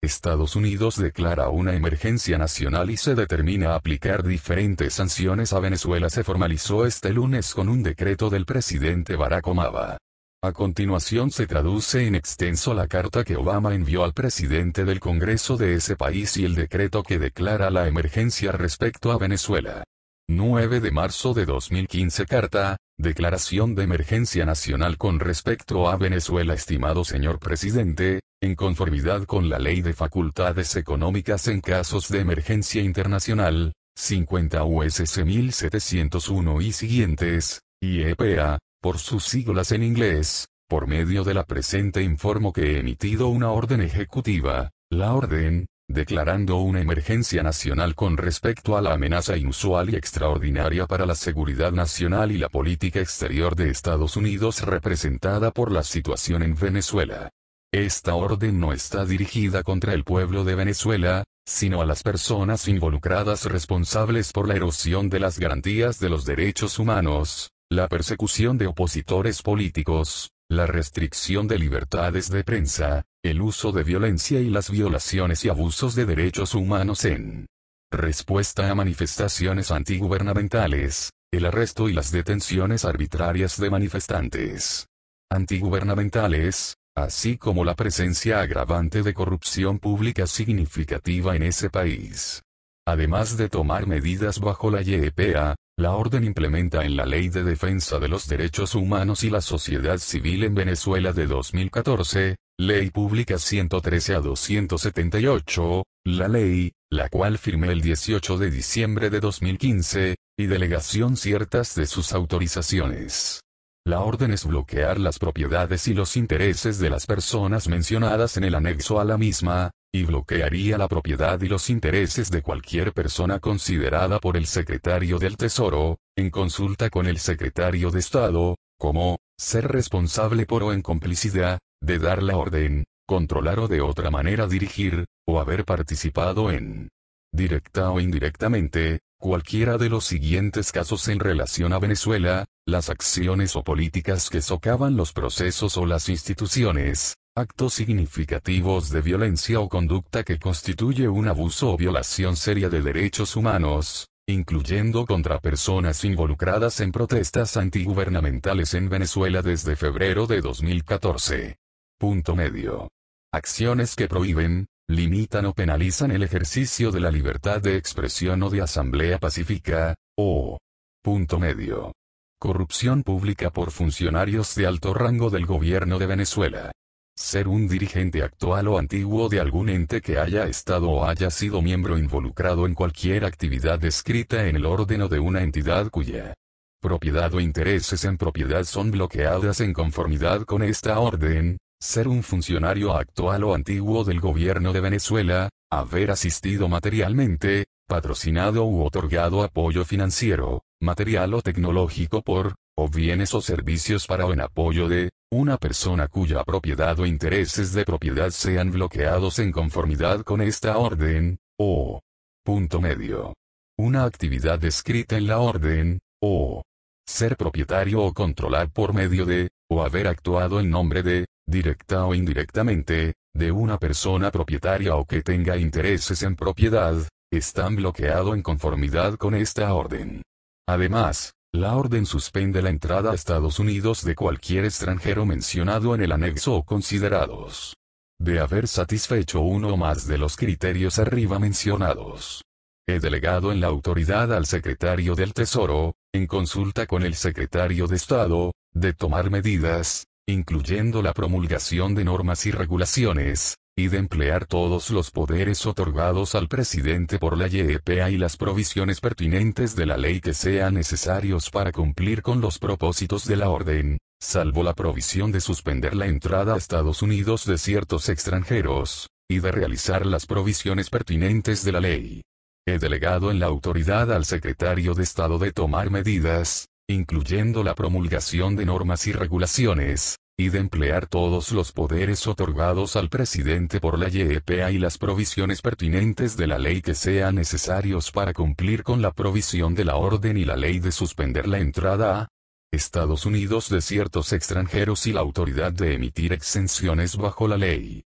Estados Unidos declara una emergencia nacional y se determina aplicar diferentes sanciones a Venezuela. Se formalizó este lunes con un decreto del presidente Barack Obama. A continuación se traduce en extenso la carta que Obama envió al presidente del Congreso de ese país y el decreto que declara la emergencia respecto a Venezuela. 9 de marzo de 2015. Carta, Declaración de Emergencia Nacional con respecto a Venezuela. Estimado señor presidente, en conformidad con la Ley de Facultades Económicas en casos de emergencia internacional, 50 USC 1701 y siguientes, IEPA, por sus siglas en inglés, por medio de la presente informo que he emitido una orden ejecutiva, la orden, declarando una emergencia nacional con respecto a la amenaza inusual y extraordinaria para la seguridad nacional y la política exterior de Estados Unidos representada por la situación en Venezuela. Esta orden no está dirigida contra el pueblo de Venezuela, sino a las personas involucradas responsables por la erosión de las garantías de los derechos humanos, la persecución de opositores políticos, la restricción de libertades de prensa, el uso de violencia y las violaciones y abusos de derechos humanos en respuesta a manifestaciones antigubernamentales, el arresto y las detenciones arbitrarias de manifestantes antigubernamentales, así como la presencia agravante de corrupción pública significativa en ese país. Además de tomar medidas bajo la YEPA, la orden implementa en la Ley de Defensa de los Derechos Humanos y la Sociedad Civil en Venezuela de 2014, Ley Pública 113 a 278, la ley, la cual firmé el 18 de diciembre de 2015, y delegación ciertas de sus autorizaciones. La orden es bloquear las propiedades y los intereses de las personas mencionadas en el anexo a la misma, y bloquearía la propiedad y los intereses de cualquier persona considerada por el secretario del Tesoro, en consulta con el secretario de Estado, como ser responsable por o en complicidad, de dar la orden, controlar o de otra manera dirigir, o haber participado en, directa o indirectamente, cualquiera de los siguientes casos en relación a Venezuela, las acciones o políticas que socavan los procesos o las instituciones, actos significativos de violencia o conducta que constituye un abuso o violación seria de derechos humanos, incluyendo contra personas involucradas en protestas antigubernamentales en Venezuela desde febrero de 2014. Punto medio. Acciones que prohíben, limitan o penalizan el ejercicio de la libertad de expresión o de asamblea pacífica, o punto medio. Corrupción pública por funcionarios de alto rango del gobierno de Venezuela. Ser un dirigente actual o antiguo de algún ente que haya estado o haya sido miembro involucrado en cualquier actividad descrita en el orden o de una entidad cuya propiedad o intereses en propiedad son bloqueadas en conformidad con esta orden. Ser un funcionario actual o antiguo del gobierno de Venezuela, haber asistido materialmente, patrocinado u otorgado apoyo financiero, material o tecnológico por, o bienes o servicios para o en apoyo de, una persona cuya propiedad o intereses de propiedad sean bloqueados en conformidad con esta orden, o punto medio. Una actividad descrita en la orden, o ser propietario o controlar por medio de, o haber actuado en nombre de, directa o indirectamente, de una persona propietaria o que tenga intereses en propiedad, están bloqueados en conformidad con esta orden. Además, la orden suspende la entrada a Estados Unidos de cualquier extranjero mencionado en el anexo o considerados de haber satisfecho uno o más de los criterios arriba mencionados. He delegado en la autoridad al secretario del Tesoro, en consulta con el secretario de Estado, de tomar medidas, incluyendo la promulgación de normas y regulaciones, y de emplear todos los poderes otorgados al presidente por la YEPA y las provisiones pertinentes de la ley que sean necesarios para cumplir con los propósitos de la orden, salvo la provisión de suspender la entrada a Estados Unidos de ciertos extranjeros, y de realizar las provisiones pertinentes de la ley. He delegado en la autoridad al secretario de Estado de tomar medidas, incluyendo la promulgación de normas y regulaciones, y de emplear todos los poderes otorgados al presidente por la YEPA y las provisiones pertinentes de la ley que sean necesarios para cumplir con la provisión de la orden y la ley de suspender la entrada a Estados Unidos de ciertos extranjeros y la autoridad de emitir exenciones bajo la ley.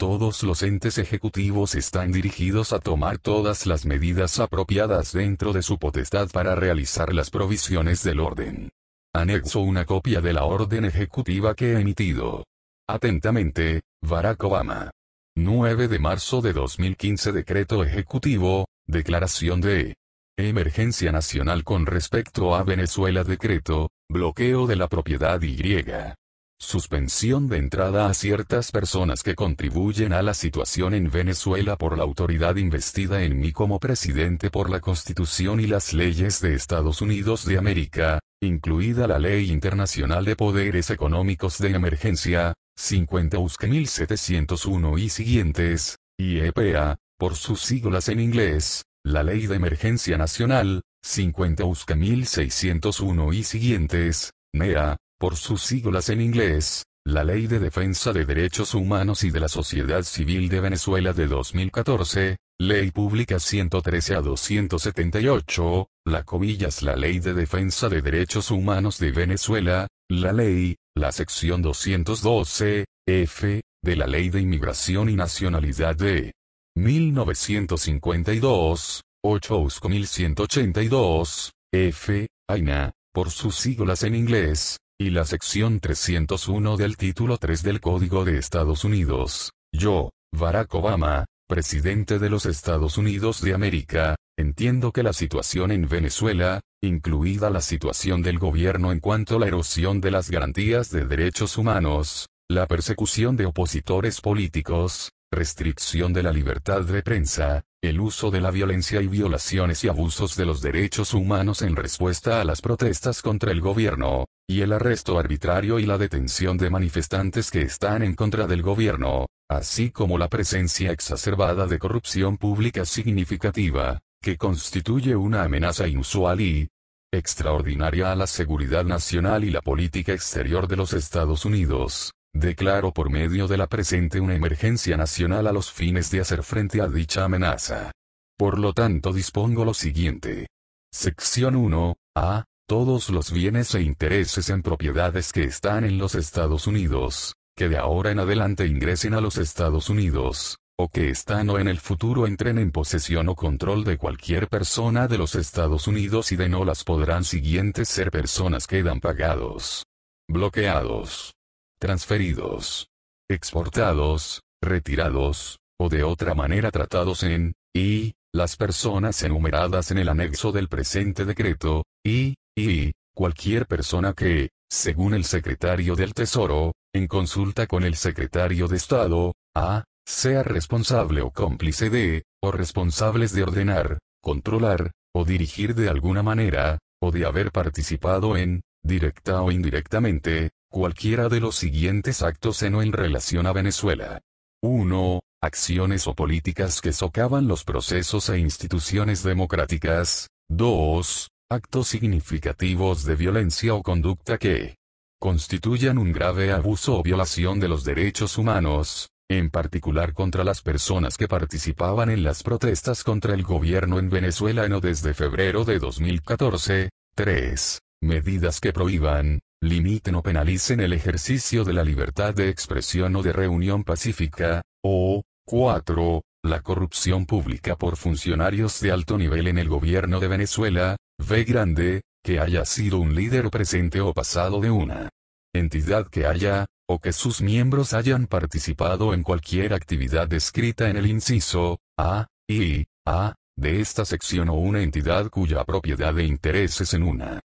Todos los entes ejecutivos están dirigidos a tomar todas las medidas apropiadas dentro de su potestad para realizar las provisiones del orden. Anexo una copia de la orden ejecutiva que he emitido. Atentamente, Barack Obama. 9 de marzo de 2015. Decreto ejecutivo, declaración de emergencia nacional con respecto a Venezuela. Decreto, bloqueo de la propiedad y. Suspensión de entrada a ciertas personas que contribuyen a la situación en Venezuela por la autoridad investida en mí como presidente por la Constitución y las leyes de Estados Unidos de América, incluida la Ley Internacional de Poderes Económicos de Emergencia, 50 USC 1701 y siguientes, y EPA, por sus siglas en inglés, la Ley de Emergencia Nacional, 50 USC 1601 y siguientes, NEA, por sus siglas en inglés, la Ley de Defensa de Derechos Humanos y de la Sociedad Civil de Venezuela de 2014, Ley Pública 113/278, la Ley de Defensa de Derechos Humanos de Venezuela, la Ley, la sección 212, F, de la Ley de Inmigración y Nacionalidad de 1952, 8 USC 1182, F, AINA, por sus siglas en inglés, y la sección 301 del título 3 del Código de Estados Unidos. Yo, Barack Obama, presidente de los Estados Unidos de América, entiendo que la situación en Venezuela, incluida la situación del gobierno en cuanto a la erosión de las garantías de derechos humanos, la persecución de opositores políticos, restricción de la libertad de prensa, el uso de la violencia y violaciones y abusos de los derechos humanos en respuesta a las protestas contra el gobierno, y el arresto arbitrario y la detención de manifestantes que están en contra del gobierno, así como la presencia exacerbada de corrupción pública significativa, que constituye una amenaza inusual y extraordinaria a la seguridad nacional y la política exterior de los Estados Unidos. Declaro por medio de la presente una emergencia nacional a los fines de hacer frente a dicha amenaza. Por lo tanto dispongo lo siguiente. Sección 1, A. Todos los bienes e intereses en propiedades que están en los Estados Unidos, que de ahora en adelante ingresen a los Estados Unidos, o que están o en el futuro entren en posesión o control de cualquier persona de los Estados Unidos y de no las podrán siguientes ser personas quedan pagados, bloqueados, transferidos, exportados, retirados, o de otra manera tratados en, y, las personas enumeradas en el anexo del presente decreto, y, cualquier persona que, según el secretario del Tesoro, en consulta con el secretario de Estado, a, sea responsable o cómplice de, o responsables de ordenar, controlar, o dirigir de alguna manera, o de haber participado en, directa o indirectamente, cualquiera de los siguientes actos en o en relación a Venezuela. 1. Acciones o políticas que socavan los procesos e instituciones democráticas. 2. Actos significativos de violencia o conducta que constituyan un grave abuso o violación de los derechos humanos, en particular contra las personas que participaban en las protestas contra el gobierno en Venezuela en o desde febrero de 2014. 3. Medidas que prohíban, limiten o penalicen el ejercicio de la libertad de expresión o de reunión pacífica, o 4. La corrupción pública por funcionarios de alto nivel en el gobierno de Venezuela, V grande, que haya sido un líder presente o pasado de una entidad que haya, o que sus miembros hayan participado en cualquier actividad descrita en el inciso A, y A, de esta sección o una entidad cuya propiedad e intereses en una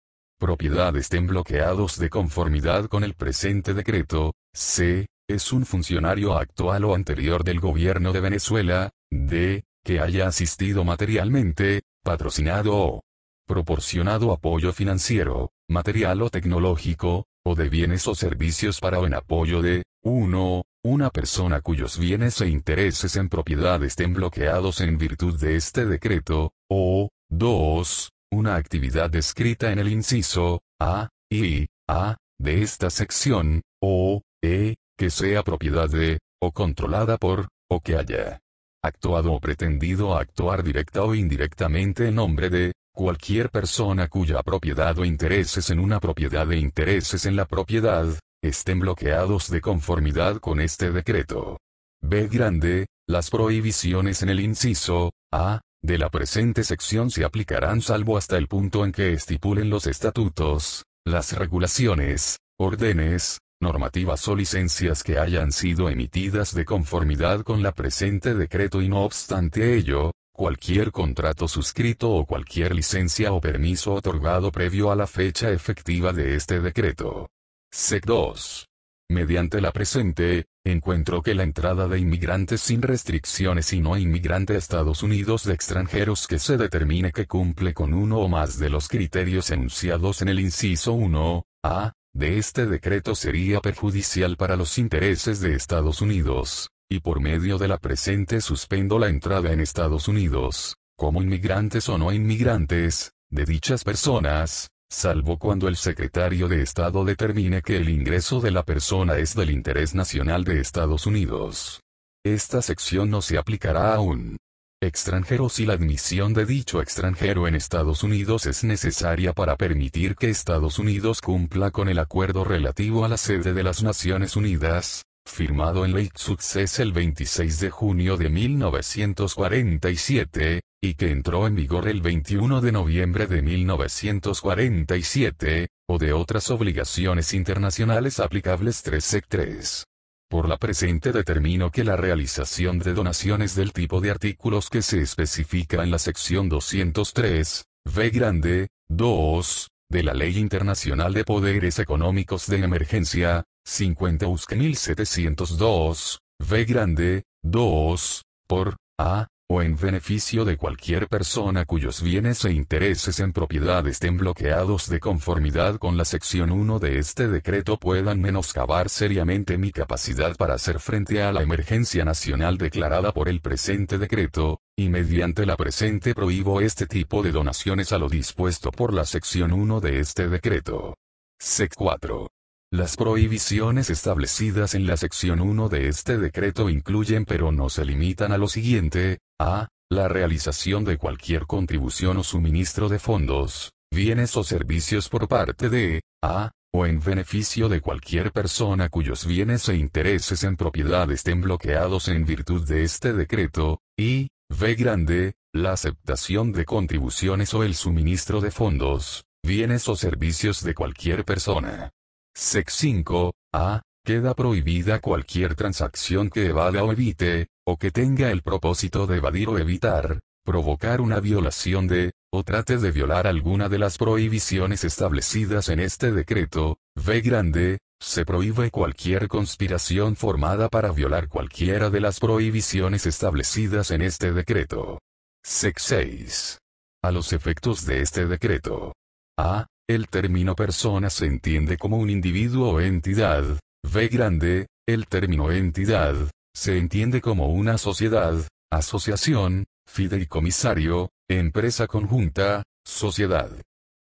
propiedad estén bloqueados de conformidad con el presente decreto. C. Es un funcionario actual o anterior del gobierno de Venezuela. D. Que haya asistido materialmente, patrocinado o proporcionado apoyo financiero, material o tecnológico, o de bienes o servicios para o en apoyo de 1. Una persona cuyos bienes e intereses en propiedad estén bloqueados en virtud de este decreto, o 2. Una actividad descrita en el inciso A, y A, de esta sección, o que sea propiedad de, o controlada por, o que haya actuado o pretendido actuar directa o indirectamente en nombre de cualquier persona cuya propiedad o intereses en una propiedad e intereses en la propiedad estén bloqueados de conformidad con este decreto. B grande, las prohibiciones en el inciso A de la presente sección se aplicarán salvo hasta el punto en que estipulen los estatutos, las regulaciones, órdenes, normativas o licencias que hayan sido emitidas de conformidad con la presente decreto y no obstante ello, cualquier contrato suscrito o cualquier licencia o permiso otorgado previo a la fecha efectiva de este decreto. Sec 2. Mediante la presente, encuentro que la entrada de inmigrantes sin restricciones y no inmigrante a Estados Unidos de extranjeros que se determine que cumple con uno o más de los criterios enunciados en el inciso 1, A, de este decreto sería perjudicial para los intereses de Estados Unidos, y por medio de la presente suspendo la entrada en Estados Unidos, como inmigrantes o no inmigrantes, de dichas personas, salvo cuando el secretario de Estado determine que el ingreso de la persona es del interés nacional de Estados Unidos. Esta sección no se aplicará a un extranjero si la admisión de dicho extranjero en Estados Unidos es necesaria para permitir que Estados Unidos cumpla con el acuerdo relativo a la sede de las Naciones Unidas, firmado en Lake Success el 26 de junio de 1947, y que entró en vigor el 21 de noviembre de 1947, o de otras obligaciones internacionales aplicables 3 Sec 3. Por la presente determino que la realización de donaciones del tipo de artículos que se especifica en la sección 203, V grande, 2, de la Ley Internacional de Poderes Económicos de Emergencia, 50 USC 1702, V grande, 2, por A, o en beneficio de cualquier persona cuyos bienes e intereses en propiedad estén bloqueados de conformidad con la sección 1 de este decreto puedan menoscabar seriamente mi capacidad para hacer frente a la emergencia nacional declarada por el presente decreto, y mediante la presente prohíbo este tipo de donaciones a lo dispuesto por la sección 1 de este decreto. Sec 4. Las prohibiciones establecidas en la sección 1 de este decreto incluyen pero no se limitan a lo siguiente: A. La realización de cualquier contribución o suministro de fondos, bienes o servicios por parte de A, o en beneficio de cualquier persona cuyos bienes e intereses en propiedad estén bloqueados en virtud de este decreto, y B grande, la aceptación de contribuciones o el suministro de fondos, bienes o servicios de cualquier persona. Sec 5, A. Queda prohibida cualquier transacción que evada o evite, o que tenga el propósito de evadir o evitar, provocar una violación de, o trate de violar alguna de las prohibiciones establecidas en este decreto. V grande, se prohíbe cualquier conspiración formada para violar cualquiera de las prohibiciones establecidas en este decreto. Sec 6. A los efectos de este decreto. A. El término persona se entiende como un individuo o entidad. V grande, el término entidad, se entiende como una sociedad, asociación, fideicomisario, empresa conjunta, sociedad,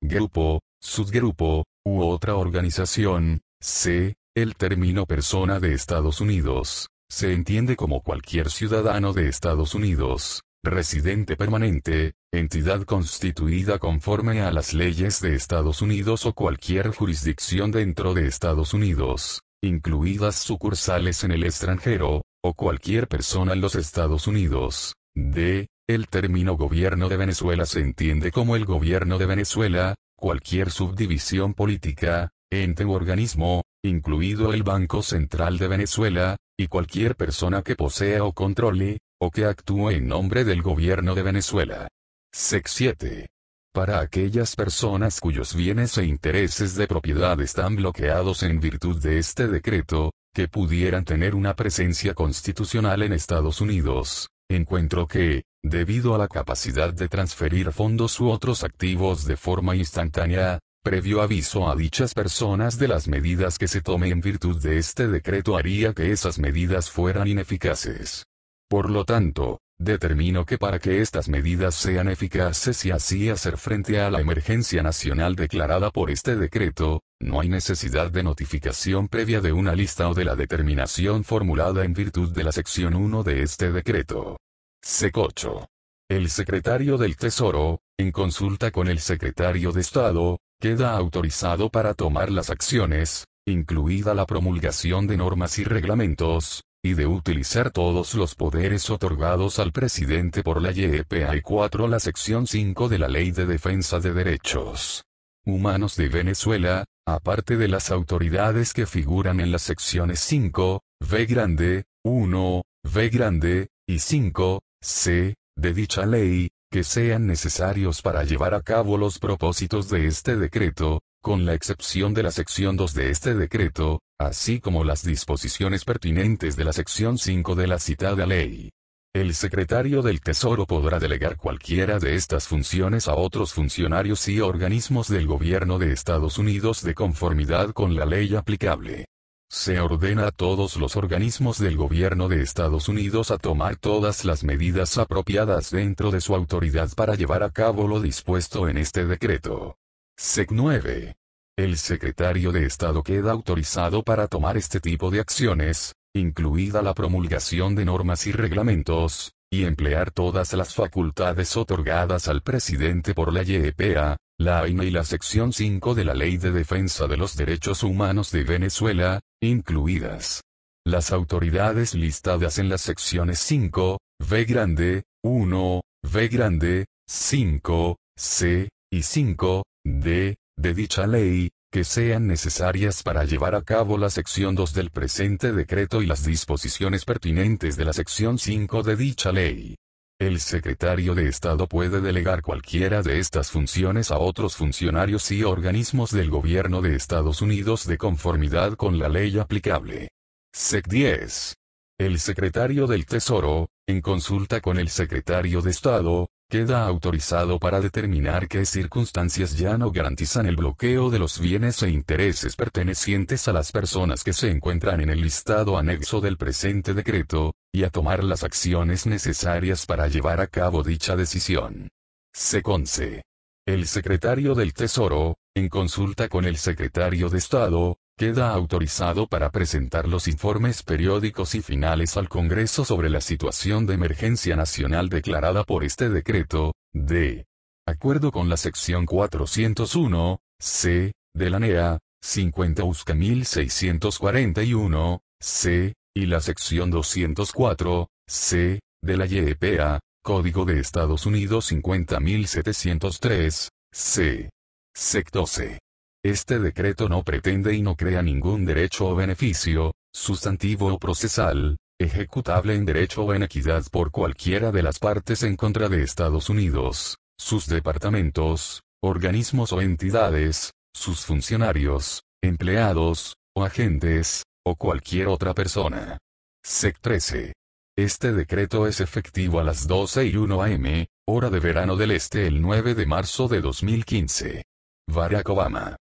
grupo, subgrupo, u otra organización. C. El término persona de Estados Unidos, se entiende como cualquier ciudadano de Estados Unidos, residente permanente, entidad constituida conforme a las leyes de Estados Unidos o cualquier jurisdicción dentro de Estados Unidos, incluidas sucursales en el extranjero, o cualquier persona en los Estados Unidos. D. El término gobierno de Venezuela se entiende como el gobierno de Venezuela, cualquier subdivisión política, ente u organismo, incluido el Banco Central de Venezuela, y cualquier persona que posea o controle, o que actúe en nombre del gobierno de Venezuela. Sec 7. Para aquellas personas cuyos bienes e intereses de propiedad están bloqueados en virtud de este decreto, que pudieran tener una presencia constitucional en Estados Unidos, encuentro que, debido a la capacidad de transferir fondos u otros activos de forma instantánea, previo aviso a dichas personas de las medidas que se tome en virtud de este decreto haría que esas medidas fueran ineficaces. Por lo tanto, determino que para que estas medidas sean eficaces y así hacer frente a la emergencia nacional declarada por este decreto, no hay necesidad de notificación previa de una lista o de la determinación formulada en virtud de la sección 1 de este decreto. Sec 8. El secretario del Tesoro, en consulta con el secretario de Estado, queda autorizado para tomar las acciones, incluida la promulgación de normas y reglamentos, y de utilizar todos los poderes otorgados al presidente por la YEPA y 4. La sección 5 de la Ley de Defensa de Derechos Humanos de Venezuela, aparte de las autoridades que figuran en las secciones 5, v grande, 1, v grande, y 5, c, de dicha ley, que sean necesarios para llevar a cabo los propósitos de este decreto, con la excepción de la sección 2 de este decreto, así como las disposiciones pertinentes de la sección 5 de la citada ley. El secretario del Tesoro podrá delegar cualquiera de estas funciones a otros funcionarios y organismos del gobierno de Estados Unidos de conformidad con la ley aplicable. Se ordena a todos los organismos del gobierno de Estados Unidos a tomar todas las medidas apropiadas dentro de su autoridad para llevar a cabo lo dispuesto en este decreto. Sec 9. El secretario de Estado queda autorizado para tomar este tipo de acciones, incluida la promulgación de normas y reglamentos, y emplear todas las facultades otorgadas al presidente por la YEPA, la AINA y la sección 5 de la Ley de Defensa de los Derechos Humanos de Venezuela, incluidas las autoridades listadas en las secciones 5, v grande, 1, v grande, 5, c, y 5, d, de dicha ley, que sean necesarias para llevar a cabo la sección 2 del presente decreto y las disposiciones pertinentes de la sección 5 de dicha ley. El secretario de Estado puede delegar cualquiera de estas funciones a otros funcionarios y organismos del gobierno de Estados Unidos de conformidad con la ley aplicable. Sec 10. El secretario del Tesoro, en consulta con el secretario de Estado, queda autorizado para determinar qué circunstancias ya no garantizan el bloqueo de los bienes e intereses pertenecientes a las personas que se encuentran en el listado anexo del presente decreto, y a tomar las acciones necesarias para llevar a cabo dicha decisión. Sec 11. El secretario del Tesoro, en consulta con el secretario de Estado, queda autorizado para presentar los informes periódicos y finales al Congreso sobre la situación de emergencia nacional declarada por este decreto, de acuerdo con la sección 401, c, de la NEA, 50 USCA 1641, c, y la sección 204, c, de la YEPA, Código de Estados Unidos 50703, c. Sec 12. Este decreto no pretende y no crea ningún derecho o beneficio, sustantivo o procesal, ejecutable en derecho o en equidad por cualquiera de las partes en contra de Estados Unidos, sus departamentos, organismos o entidades, sus funcionarios, empleados, o agentes, o cualquier otra persona. Sec 13. Este decreto es efectivo a las 12:01 am, hora de verano del este el 9 de marzo de 2015. Barack Obama.